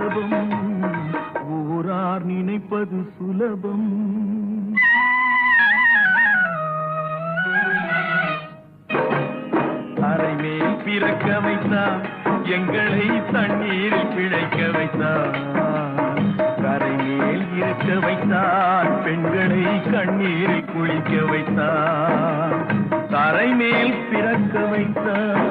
சுலபம், ஊரார் நினைப்பது சுலபம். அரைமேல் பிறக்க வைத்தார், எங்களை தண்ணீரில் பிழைக்க வைத்தார். கரைமேல் இருக்க வைத்தார், பெண்களை கண்ணீரில் குளிக்க வைத்தார். கரைமேல் பிறக்க வைத்தார்.